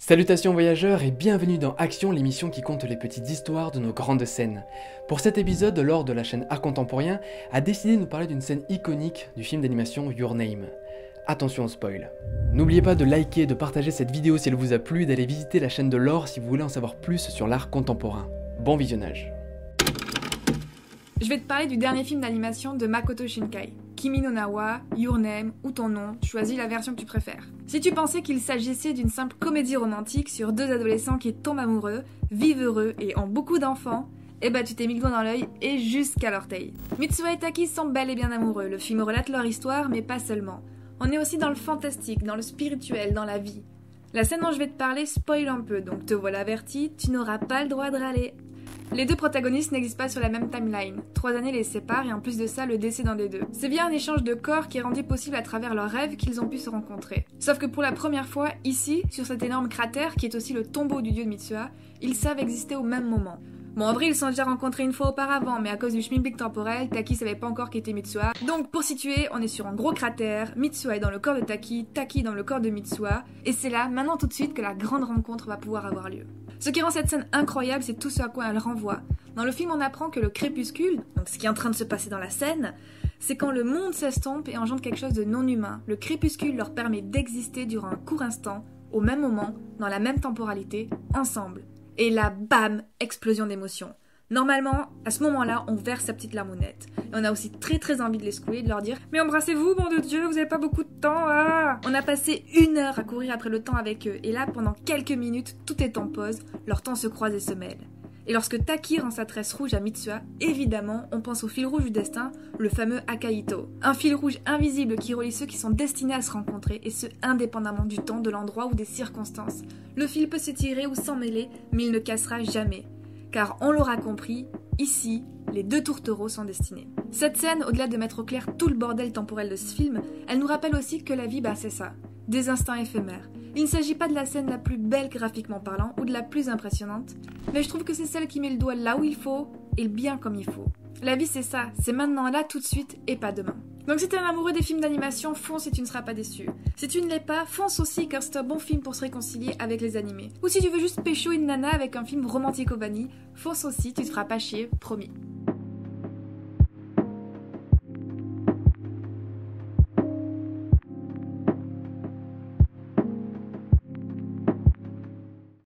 Salutations voyageurs et bienvenue dans Action, l'émission qui compte les petites histoires de nos grandes scènes. Pour cet épisode, Laure de la chaîne Art Contemporain a décidé de nous parler d'une scène iconique du film d'animation Your Name. Attention au spoil. N'oubliez pas de liker et de partager cette vidéo si elle vous a plu et d'aller visiter la chaîne de Laure si vous voulez en savoir plus sur l'art contemporain. Bon visionnage. Je vais te parler du dernier film d'animation de Makoto Shinkai. Kimi no Na wa, Your Name ou ton nom, choisis la version que tu préfères. Si tu pensais qu'il s'agissait d'une simple comédie romantique sur deux adolescents qui tombent amoureux, vivent heureux et ont beaucoup d'enfants, eh ben tu t'es mis le doigt dans l'œil et jusqu'à l'orteil. Mitsuha et Taki sont bel et bien amoureux, le film relate leur histoire mais pas seulement. On est aussi dans le fantastique, dans le spirituel, dans la vie. La scène dont je vais te parler spoil un peu, donc te voilà averti, tu n'auras pas le droit de râler. Les deux protagonistes n'existent pas sur la même timeline. 3 années les séparent et en plus de ça, le décès d'un des deux. C'est bien un échange de corps qui est rendu possible à travers leurs rêves qu'ils ont pu se rencontrer. Sauf que pour la première fois, ici, sur cet énorme cratère qui est aussi le tombeau du dieu de Mitsuha, ils savent exister au même moment. Bon, en vrai, ils se sont déjà rencontrés une fois auparavant, mais à cause du schmilblick temporel, Taki savait pas encore qui était Mitsuha. Donc, pour situer, on est sur un gros cratère, Mitsuha est dans le corps de Taki, Taki dans le corps de Mitsuha, et c'est là, maintenant tout de suite, que la grande rencontre va pouvoir avoir lieu. Ce qui rend cette scène incroyable, c'est tout ce à quoi elle renvoie. Dans le film, on apprend que le crépuscule, donc ce qui est en train de se passer dans la scène, c'est quand le monde s'estompe et engendre quelque chose de non humain. Le crépuscule leur permet d'exister durant un court instant, au même moment, dans la même temporalité, ensemble. Et là, bam, explosion d'émotions. Normalement, à ce moment-là, on verse sa petite larmonnette. Et on a aussi très envie de les secouer, de leur dire « Mais embrassez-vous, bon de Dieu, vous avez pas beaucoup de temps, ah !» On a passé 1 heure à courir après le temps avec eux. Et là, pendant quelques minutes, tout est en pause, leur temps se croise et se mêle. Et lorsque Taki rend sa tresse rouge à Mitsuha, évidemment, on pense au fil rouge du destin, le fameux Akaito. Un fil rouge invisible qui relie ceux qui sont destinés à se rencontrer, et ce, indépendamment du temps, de l'endroit ou des circonstances. Le fil peut s'étirer ou s'emmêler, mais il ne cassera jamais. Car on l'aura compris, ici, les deux tourtereaux sont destinés. Cette scène, au-delà de mettre au clair tout le bordel temporel de ce film, elle nous rappelle aussi que la vie, c'est ça, des instants éphémères. Il ne s'agit pas de la scène la plus belle graphiquement parlant ou de la plus impressionnante, mais je trouve que c'est celle qui met le doigt là où il faut et bien comme il faut. La vie c'est ça, c'est maintenant là tout de suite et pas demain. Donc si t'es un amoureux des films d'animation, fonce et tu ne seras pas déçu. Si tu ne l'es pas, fonce aussi car c'est un bon film pour se réconcilier avec les animés. Ou si tu veux juste pécho une nana avec un film romantico-vanille, fonce aussi, tu te feras pas chier, promis.